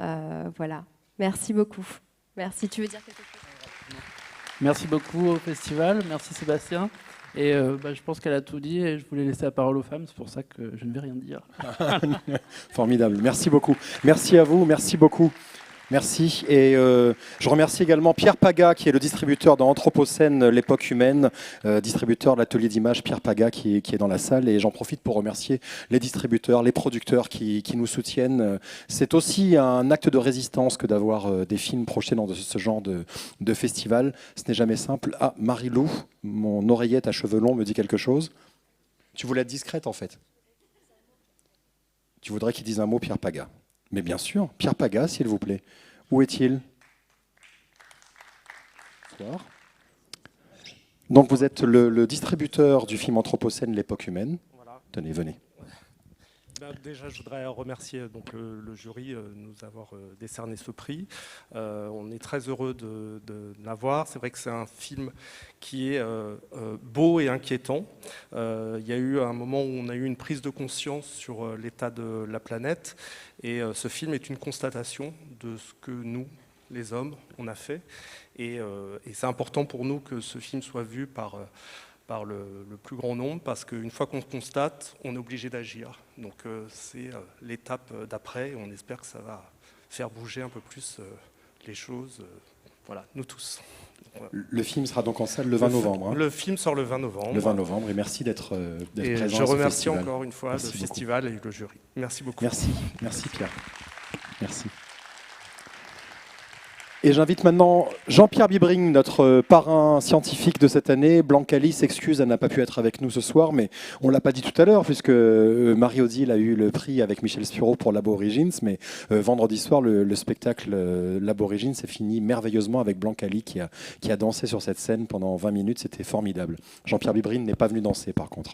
Voilà. Merci beaucoup. Merci. Tu veux dire quelque chose ? Merci beaucoup au festival. Merci Sébastien. Et je pense qu'elle a tout dit et je voulais laisser la parole aux femmes, c'est pour ça que je ne vais rien dire. Formidable, merci beaucoup. Merci à vous, merci beaucoup. Merci. Et je remercie également Pierre Paga, qui est le distributeur dans Anthropocène, l'époque humaine, distributeur de l'atelier d'image Pierre Paga, qui est dans la salle. Et j'en profite pour remercier les distributeurs, les producteurs qui nous soutiennent. C'est aussi un acte de résistance que d'avoir des films projetés dans ce genre de festival. Ce n'est jamais simple. Ah, Marie-Lou, mon oreillette à cheveux longs me dit quelque chose. Tu voulais être discrète, en fait. Tu voudrais qu'il dise un mot, Pierre Paga. Mais bien sûr, Pierre Paga, s'il vous plaît. Où est-il ? Bonsoir. Donc vous êtes le distributeur du film Anthropocène, l'époque humaine. Voilà. Tenez, venez. Déjà, je voudrais remercier donc, le jury de nous avoir décerné ce prix. On est très heureux de l'avoir. C'est vrai que c'est un film qui est beau et inquiétant. Il y a eu un moment où on a eu une prise de conscience sur l'état de la planète. Et ce film est une constatation de ce que nous, les hommes, on a fait. Et c'est important pour nous que ce film soit vu par le plus grand nombre, parce qu'une fois qu'on constate, on est obligé d'agir. Donc c'est l'étape d'après, et on espère que ça va faire bouger un peu plus les choses, voilà, nous tous. Voilà. Le film sera donc en salle le 20 novembre. Hein. Le film sort le 20 novembre. Le 20 novembre, et merci d'être présent. Je remercie encore une fois le festival et le jury. Merci beaucoup. Merci, merci Pierre. Merci. Et j'invite maintenant Jean-Pierre Bibring, notre parrain scientifique de cette année. Blancali s'excuse, elle n'a pas pu être avec nous ce soir, mais on ne l'a pas dit tout à l'heure, puisque Marie-Odile a eu le prix avec Michel Spiro pour l'Aborigines, mais vendredi soir, le spectacle l'Aborigine s'est fini merveilleusement avec Blancali qui a dansé sur cette scène pendant 20 minutes, c'était formidable. Jean-Pierre Bibring n'est pas venu danser par contre.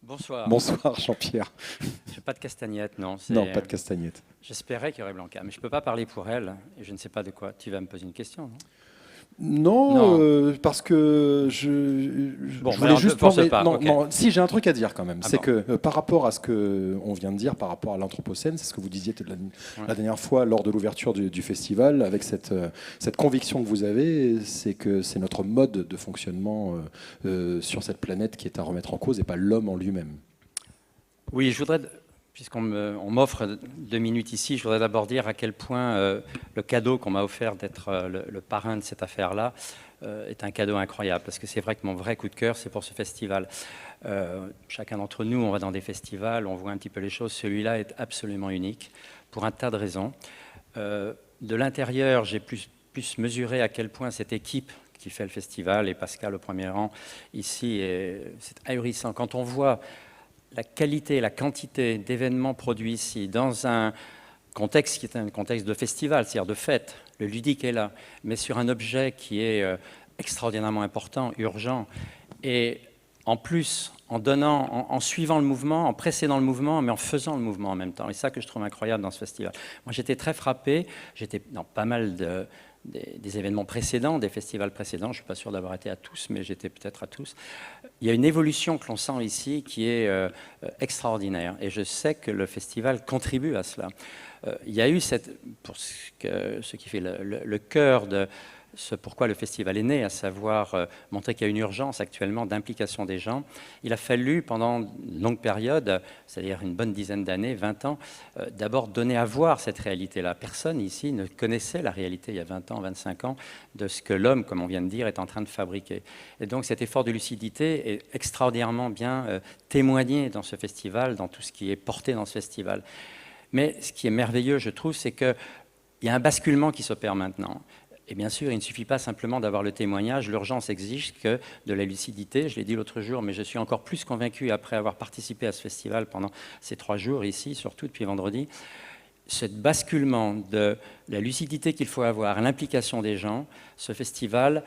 Bonsoir. Bonsoir Jean-Pierre. Je n'ai pas de castagnette, non. Non, pas de castagnette. J'espérais qu'il y aurait Blanca, mais je ne peux pas parler pour elle, et je ne sais pas de quoi. Tu vas me poser une question, non ? Non. Parce que je voulais juste... Si, j'ai un truc à dire quand même. C'est que par rapport à ce qu'on vient de dire, par rapport à l'Anthropocène, c'est ce que vous disiez la dernière fois lors de l'ouverture du festival, avec cette conviction que vous avez, c'est que c'est notre mode de fonctionnement sur cette planète qui est à remettre en cause et pas l'homme en lui-même. Oui, je voudrais... Puisqu'on m'offre 2 minutes ici, je voudrais d'abord dire à quel point le cadeau qu'on m'a offert d'être le parrain de cette affaire-là est un cadeau incroyable. Parce que c'est vrai que mon vrai coup de cœur, c'est pour ce festival. Chacun d'entre nous, on va dans des festivals, on voit un petit peu les choses. Celui-là est absolument unique pour un tas de raisons. De l'intérieur, j'ai plus mesuré à quel point cette équipe qui fait le festival, et Pascal au premier rang, ici, c'est ahurissant. Quand on voit la qualité, la quantité d'événements produits ici, dans un contexte qui est un contexte de festival, c'est-à-dire de fête, le ludique est là, mais sur un objet qui est extraordinairement important, urgent, et en plus, en suivant le mouvement, en précédant le mouvement, mais en faisant le mouvement en même temps. Et c'est ça que je trouve incroyable dans ce festival. Moi, j'étais très frappé, j'étais dans pas mal des événements précédents, des festivals précédents, je ne suis pas sûr d'avoir été à tous, mais j'étais peut-être à tous. Il y a une évolution que l'on sent ici qui est extraordinaire, et je sais que le festival contribue à cela. Il y a eu pour ce qui fait le cœur ce pourquoi le festival est né, à savoir montrer qu'il y a une urgence actuellement d'implication des gens. Il a fallu, pendant une longue période, c'est-à-dire une bonne dizaine d'années, 20 ans, d'abord donner à voir cette réalité-là. Personne ici ne connaissait la réalité il y a 20 ans, 25 ans, de ce que l'homme, comme on vient de dire, est en train de fabriquer. Et donc cet effort de lucidité est extraordinairement bien témoigné dans ce festival, dans tout ce qui est porté dans ce festival. Mais ce qui est merveilleux, je trouve, c'est qu'il y a un basculement qui s'opère maintenant. Et bien sûr, il ne suffit pas simplement d'avoir le témoignage. L'urgence exige que de la lucidité. Je l'ai dit l'autre jour, mais je suis encore plus convaincu après avoir participé à ce festival pendant ces 3 jours ici, surtout depuis vendredi. Ce basculement de la lucidité qu'il faut avoir, l'implication des gens, ce festival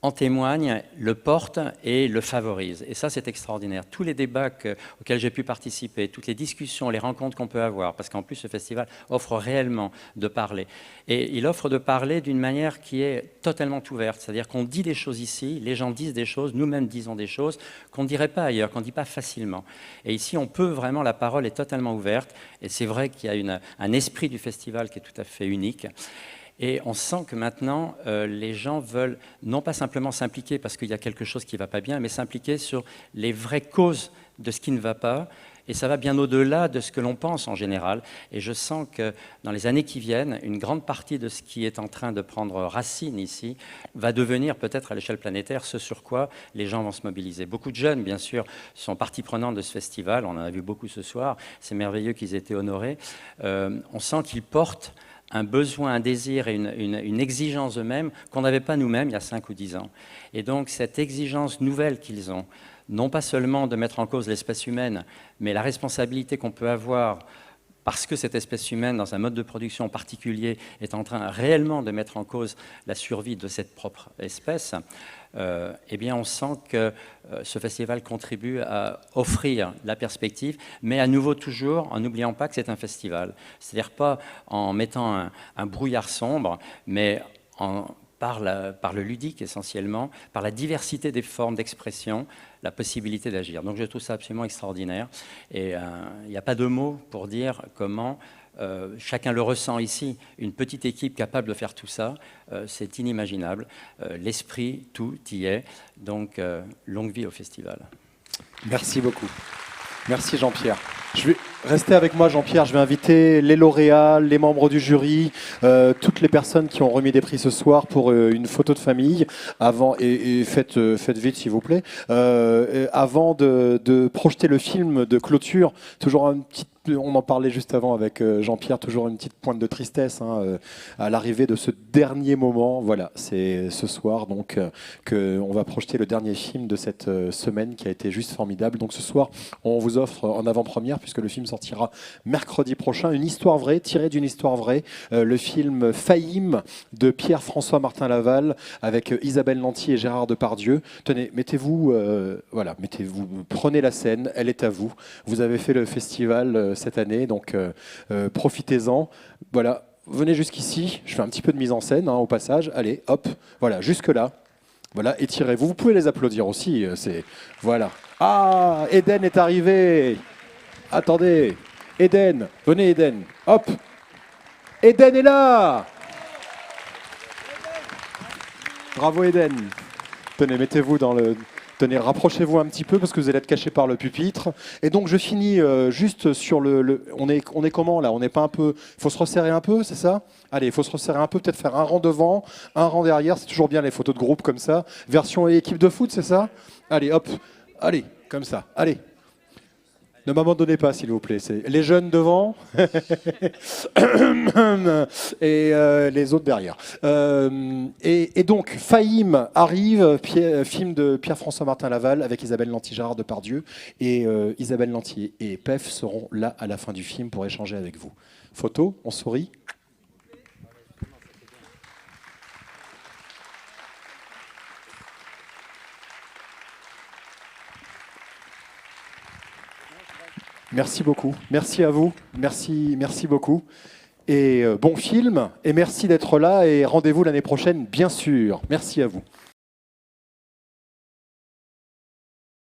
en témoigne, le porte et le favorise. Et ça, c'est extraordinaire. Tous les débats auxquels j'ai pu participer, toutes les discussions, les rencontres qu'on peut avoir, parce qu'en plus, ce festival offre réellement de parler. Et il offre de parler d'une manière qui est totalement ouverte. C'est-à-dire qu'on dit des choses ici, les gens disent des choses, nous-mêmes disons des choses qu'on ne dirait pas ailleurs, qu'on ne dit pas facilement. Et ici, on peut vraiment, la parole est totalement ouverte. Et c'est vrai qu'il y a un esprit du festival qui est tout à fait unique. Et on sent que maintenant, les gens veulent non pas simplement s'impliquer parce qu'il y a quelque chose qui ne va pas bien, mais s'impliquer sur les vraies causes de ce qui ne va pas. Et ça va bien au-delà de ce que l'on pense en général. Et je sens que dans les années qui viennent, une grande partie de ce qui est en train de prendre racine ici va devenir peut-être à l'échelle planétaire ce sur quoi les gens vont se mobiliser. Beaucoup de jeunes, bien sûr, sont partie prenante de ce festival. On en a vu beaucoup ce soir. C'est merveilleux qu'ils aient été honorés. On sent qu'ils portent un besoin, un désir et une exigence eux-mêmes qu'on n'avait pas nous-mêmes il y a 5 ou 10 ans. Et donc cette exigence nouvelle qu'ils ont, non pas seulement de mettre en cause l'espèce humaine, mais la responsabilité qu'on peut avoir parce que cette espèce humaine, dans un mode de production particulier, est en train réellement de mettre en cause la survie de cette propre espèce, eh bien on sent que ce festival contribue à offrir la perspective, mais à nouveau toujours en n'oubliant pas que c'est un festival. C'est-à-dire pas en mettant un brouillard sombre, mais par le ludique essentiellement, par la diversité des formes d'expression, la possibilité d'agir. Donc je trouve ça absolument extraordinaire. Et il n'y a pas de mots pour dire comment chacun le ressent ici. Une petite équipe capable de faire tout ça, c'est inimaginable. L'esprit, tout y est. Donc longue vie au festival. Merci beaucoup. Merci Jean-Pierre. Je vais rester avec moi, Jean-Pierre. Je vais inviter les lauréats, les membres du jury, toutes les personnes qui ont remis des prix ce soir pour une photo de famille. Avant, et faites vite, s'il vous plaît. Avant de projeter le film de clôture, toujours un petit. On en parlait juste avant avec Jean-Pierre, toujours une petite pointe de tristesse à l'arrivée de ce dernier moment. Voilà, c'est ce soir donc qu'on va projeter le dernier film de cette semaine qui a été juste formidable. Donc ce soir, on vous offre en avant-première, puisque le film sortira mercredi prochain, une histoire vraie, tirée d'une histoire vraie, le film Fahim de Pierre-François Martin Laval avec Isabelle Nanty et Gérard Depardieu. Tenez, mettez-vous, voilà, mettez-vous, prenez la scène, elle est à vous. Vous avez fait le festival cette année, donc profitez-en. Voilà, venez jusqu'ici, je fais un petit peu de mise en scène au passage. Allez, hop, voilà, jusque-là. Voilà, étirez-vous. Vous pouvez les applaudir aussi. Voilà. Ah, Eden est arrivé. Attendez, Eden, venez Eden. Hop, Eden est là. Bravo Eden. Tenez, mettez-vous dans le... Tenez, rapprochez-vous un petit peu parce que vous allez être caché par le pupitre. Et donc je finis juste sur le... On est comment là? On n'est pas un peu... Il faut se resserrer un peu, c'est ça? Allez, il faut se resserrer un peu, peut-être faire un rang devant, un rang derrière. C'est toujours bien les photos de groupe comme ça. Version équipe de foot, c'est ça? Allez, hop. Allez, comme ça. Allez. Ne m'abandonnez pas, s'il vous plaît. C'est les jeunes devant et les autres derrière. Et donc, Fahim arrive, film de Pierre-François Martin Laval avec Isabelle Nanty, Gérard Depardieu. Et Isabelle Nanty et Pef seront là à la fin du film pour échanger avec vous. Photo, on sourit. Merci beaucoup. Merci à vous. Merci beaucoup. Et bon film. Et merci d'être là. Et rendez-vous l'année prochaine, bien sûr. Merci à vous.